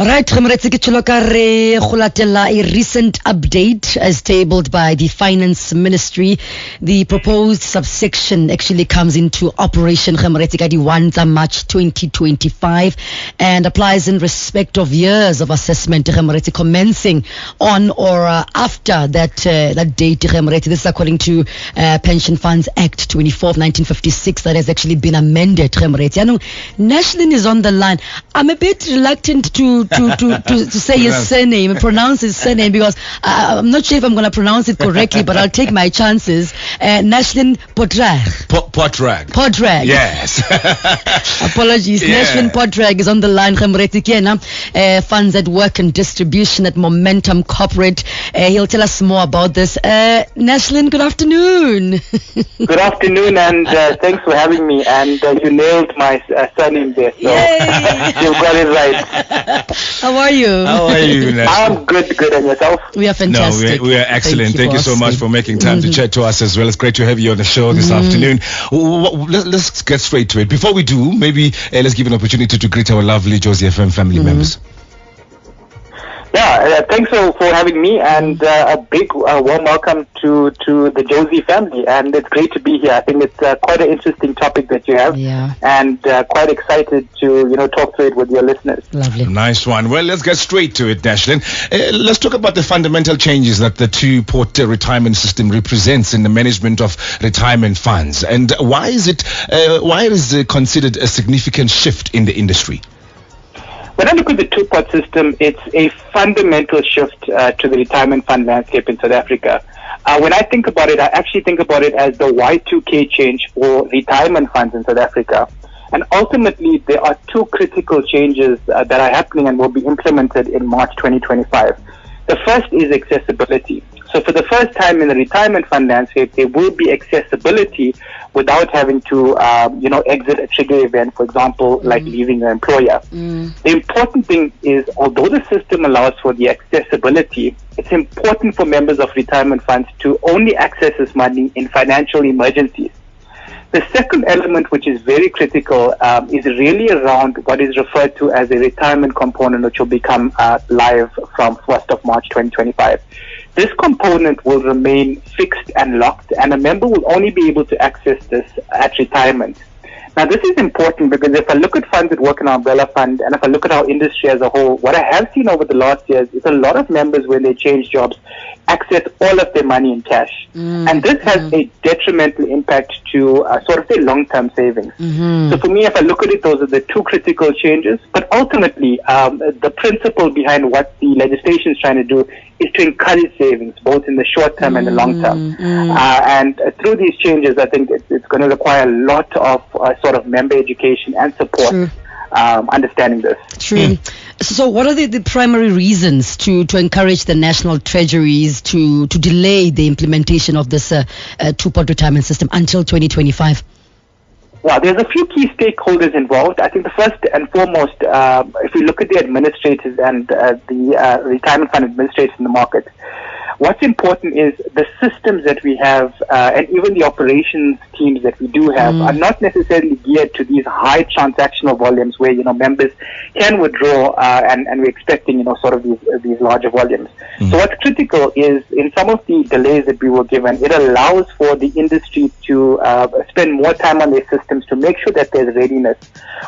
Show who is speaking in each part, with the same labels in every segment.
Speaker 1: Right, a recent update as tabled by the Finance Ministry. The proposed subsection actually comes into operation 1 March 2025 and applies in respect of years of assessment commencing on or after that date. This is according to Pension Funds Act 24 of 1956 that has actually been amended. Nashalin is on the line. I'm a bit reluctant to say his surname, pronounce his surname, because I'm not sure if I'm going to pronounce it correctly, but I'll take my chances. Nashalin Portrag. Portrag.
Speaker 2: Yes.
Speaker 1: Apologies. Yeah. Nashalin Portrag is on the line. Funds at Work and Distribution at Momentum Corporate. He'll tell us more about this. Nashalin, good afternoon.
Speaker 3: Good afternoon, and thanks for having me. And you nailed my surname there, so you got it right.
Speaker 1: How are you?
Speaker 3: I'm good, and yourself?
Speaker 1: We are fantastic.
Speaker 2: No, we are excellent. Thank you so much for making time to chat to us as well. It's great to have you on the show this afternoon. Let's get straight to it. Before we do, maybe let's give an opportunity to greet our lovely Jozi FM family members.
Speaker 3: Yeah, thanks for having me, and a big warm welcome to the Jozi family, and it's great to be here. I think it's quite an interesting topic that you have, and quite excited to talk through it with your listeners.
Speaker 1: Lovely.
Speaker 2: Nice one. Well, let's get straight to it, Nashalin. Let's talk about the fundamental changes that the two-pot retirement system represents in the management of retirement funds, and why is it considered a significant shift in the industry?
Speaker 3: When I look at the two-pot system, it's a fundamental shift to the retirement fund landscape in South Africa. When I think about it, I actually think about it as the Y2K change for retirement funds in South Africa. And ultimately, there are two critical changes that are happening and will be implemented in March 2025. The first is accessibility. So for the first time in the retirement fund landscape, there will be accessibility without having to, exit a trigger event, for example, like leaving your employer. The important thing is, although the system allows for the accessibility, it's important for members of retirement funds to only access this money in financial emergencies. The second element, which is very critical, is really around what is referred to as a retirement component, which will become live from 1st of March 2025. This component will remain fixed and locked, and a member will only be able to access this at retirement. Now, this is important because if I look at funds that work in our umbrella fund, and if I look at our industry as a whole, what I have seen over the last years is a lot of members, when they change jobs, access all of their money in cash. And this has a detrimental impact to sort of their long-term savings. So for me, if I look at it, those are the two critical changes. But ultimately, the principle behind what the legislation is trying to do is to encourage savings, both in the short term and the long term. And through these changes, I think it's going to require a lot of sort of member education and support. Understanding this.
Speaker 1: True. So what are the primary reasons to encourage the national treasuries to delay the implementation of this two-pot retirement system until 2025?
Speaker 3: Well, there's a few key stakeholders involved. I think the first and foremost, if we look at the administrators and the retirement fund administrators in the market, what's important is the systems that we have and even the operations teams that we do have are not necessarily geared to these high transactional volumes where, members can withdraw and we're expecting, sort of these larger volumes. So what's critical is in some of the delays that we were given, it allows for the industry to spend more time on their systems to make sure that there's readiness.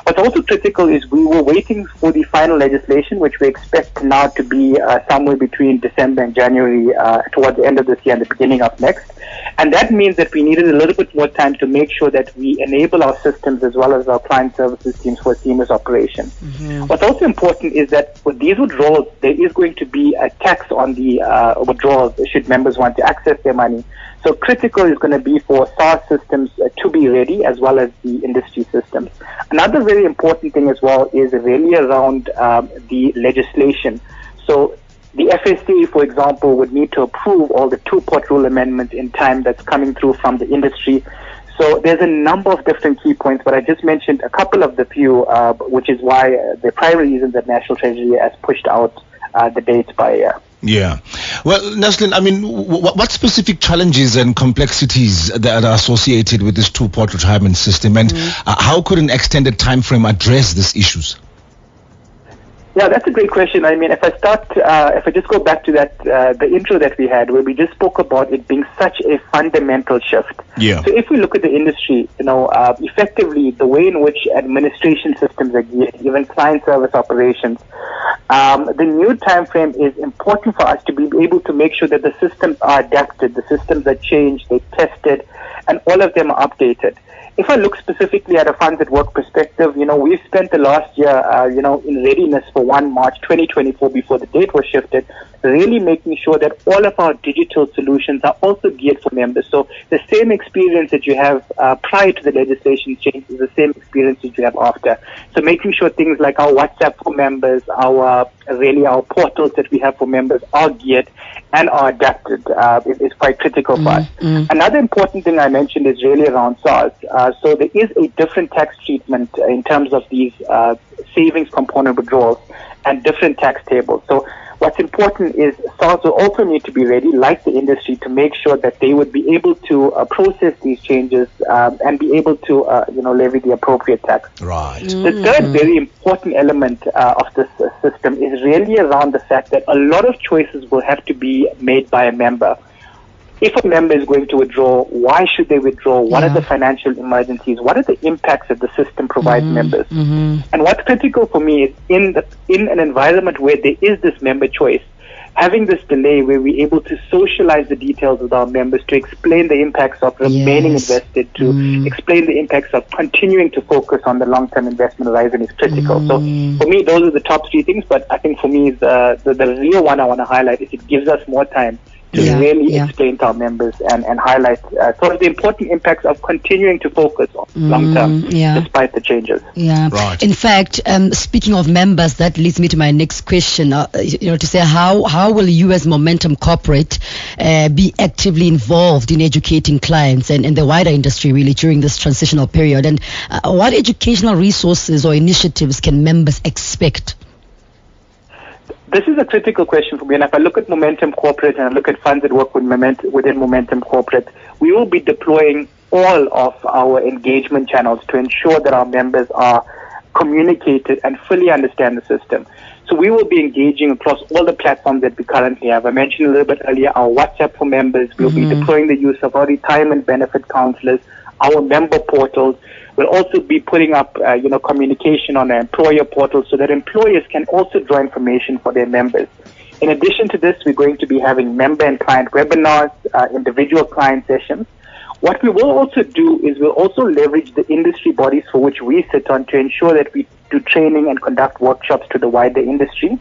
Speaker 3: What's also critical is we were waiting for the final legislation, which we expect now to be somewhere between December and January towards the end of this year and the beginning of next. And that means that we needed a little bit more time to make sure that we enable our systems as well as our client services teams for a seamless operation. What's also important is that with these withdrawals, there is going to be a tax on the withdrawals should members want to access their money. So critical is going to be for SaaS systems to be ready as well as the industry systems. Another very important thing as well is really around the legislation. So the FSA, for example, would need to approve all the two-pot rule amendments in time that's coming through from the industry. So there's a number of different key points, but I just mentioned a couple of the few, which is why the primary reason that National Treasury has pushed out the dates by a year.
Speaker 2: Yeah. Well, Nashalin, I mean, what specific challenges and complexities that are associated with this two-pot retirement system, and how could an extended time frame address these issues?
Speaker 3: Yeah, that's a great question. I mean, if I just go back to that, the intro that we had, where we just spoke about it being such a fundamental shift.
Speaker 2: Yeah.
Speaker 3: So if we look at the industry, effectively the way in which administration systems are geared, even client service operations, the new time frame is important for us to be able to make sure that the systems are adapted, the systems are changed, they're tested, and all of them are updated. If I look specifically at a funds at work perspective, we've spent the last year, in readiness for 1 March 2024 before the date was shifted, really making sure that all of our digital solutions are also geared for members. So the same experience that you have prior to the legislation change is the same experience that you have after. So making sure things like our WhatsApp for members, our portals that we have for members are geared and are adapted is quite critical for us. Another important thing I mentioned is really around SARS. So there is a different tax treatment in terms of these savings component withdrawals and different tax tables. So what's important is SARS will also need to be ready, like the industry, to make sure that they would be able to process these changes and be able to, levy the appropriate tax.
Speaker 2: Right.
Speaker 3: The third very important element of this system is really around the fact that a lot of choices will have to be made by a member. If a member is going to withdraw, why should they withdraw? What are the financial emergencies? What are the impacts that the system provides members? And what's critical for me is in an environment where there is this member choice, having this delay where we're able to socialize the details with our members, to explain the impacts of remaining invested, to explain the impacts of continuing to focus on the long-term investment horizon is critical. So for me, those are the top 3 things, but I think for me, the real one I want to highlight is it gives us more time to really explain to our members and highlight sort of the important impacts of continuing to focus on long-term despite the changes.
Speaker 1: Yeah.
Speaker 2: Right.
Speaker 1: In fact, speaking of members, that leads me to my next question, to say how will you as Momentum Corporate be actively involved in educating clients and the wider industry really during this transitional period? And what educational resources or initiatives can members expect?
Speaker 3: This is a critical question for me, and if I look at Momentum Corporate and I look at funds that work within Momentum Corporate, we will be deploying all of our engagement channels to ensure that our members are communicated and fully understand the system. So we will be engaging across all the platforms that we currently have. I mentioned a little bit earlier our WhatsApp for members. We'll be deploying the use of our retirement benefit counselors, our member portals. We'll also be putting up, communication on our employer portal so that employers can also draw information for their members. In addition to this, we're going to be having member and client webinars, individual client sessions. What we will also do is we'll also leverage the industry bodies for which we sit on to ensure that we do training and conduct workshops to the wider industry.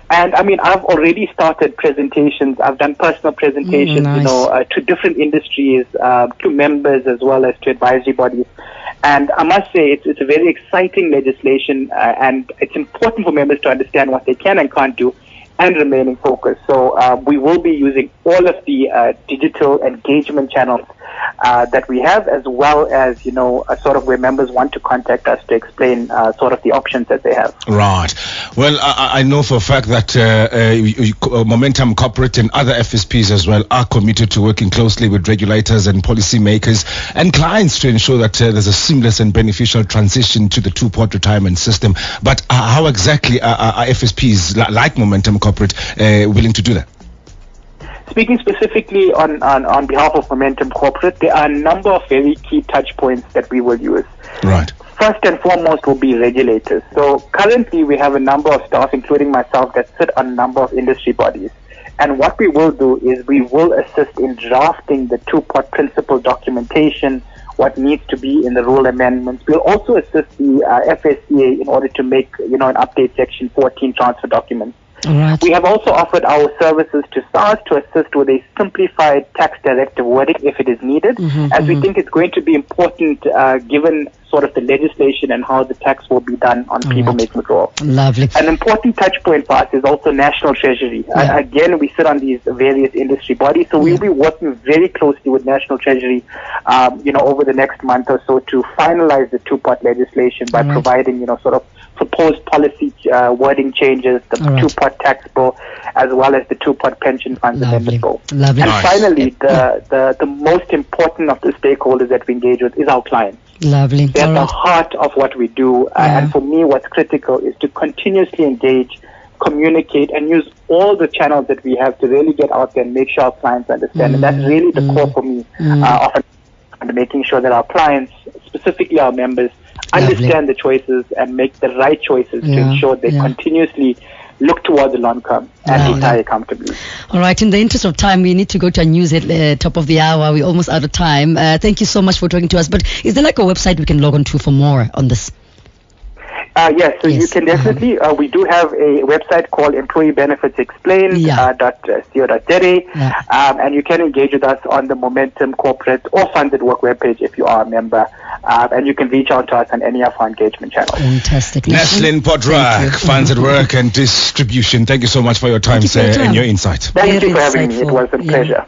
Speaker 3: And I mean, I've already started presentations. I've done personal presentations, to different industries, to members as well as to advisory bodies. And I must say, it's a very exciting legislation, and it's important for members to understand what they can and can't do and remaining focused. So we will be using all of the digital engagement channels that we have, as well as, sort of where members want to contact us to explain sort of the options that they have.
Speaker 2: Right. Well, I know for a fact that Momentum Corporate and other FSPs as well are committed to working closely with regulators and policymakers and clients to ensure that there's a seamless and beneficial transition to the two-pot retirement system. But how exactly are FSPs like Momentum Corporate willing to do that?
Speaker 3: Speaking specifically on behalf of Momentum Corporate, there are a number of very key touch points that we will use.
Speaker 2: Right.
Speaker 3: First and foremost will be regulators. So currently we have a number of staff, including myself, that sit on a number of industry bodies. And what we will do is we will assist in drafting the two-pot principle documentation, what needs to be in the rule amendments. We'll also assist the FSCA in order to make, an update Section 14 transfer documents.
Speaker 1: Right.
Speaker 3: We have also offered our services to SARS to assist with a simplified tax directive wording if it is needed, as we think it's going to be important given sort of the legislation and how the tax will be done on people making withdrawal.
Speaker 1: Lovely.
Speaker 3: An important touch point for us is also National Treasury. Again, we sit on these various industry bodies, so we'll be working very closely with National Treasury, over the next month or so to finalize the two-pot legislation by providing, sort of proposed policy wording changes, the two-pot tax bill, as well as the two-pot pension funds amendment bill.
Speaker 1: Lovely.
Speaker 3: And
Speaker 2: Nice.
Speaker 3: finally, the most important of the stakeholders that we engage with is our clients.
Speaker 1: Lovely.
Speaker 3: They're
Speaker 1: All
Speaker 3: the
Speaker 1: right.
Speaker 3: heart of what we do.
Speaker 1: Yeah.
Speaker 3: And for me, what's critical is to continuously engage, communicate, and use all the channels that we have to really get out there and make sure our clients understand. And that's really the core for me of making sure that our clients, specifically our members, understand the choices and make the right choices to ensure they continuously look towards the long term and retire comfortably.
Speaker 1: All right. In the interest of time, we need to go to a news at top of the hour. We're almost out of time. Thank you so much for talking to us. But is there like a website we can log on to for more on this?
Speaker 3: Yes, so you can definitely, we do have a website called Employee Benefits Explained, .co.za, and you can engage with us on the Momentum Corporate or Funded Work webpage if you are a member, and you can reach out to us on any of our engagement channels.
Speaker 1: Fantastic.
Speaker 2: Nashalin Portrag, Funds at Work and Distribution. Thank you so much for your time, sir, and your insight.
Speaker 3: Thank
Speaker 1: Very
Speaker 3: you for having me. It
Speaker 1: insightful.
Speaker 3: was a pleasure.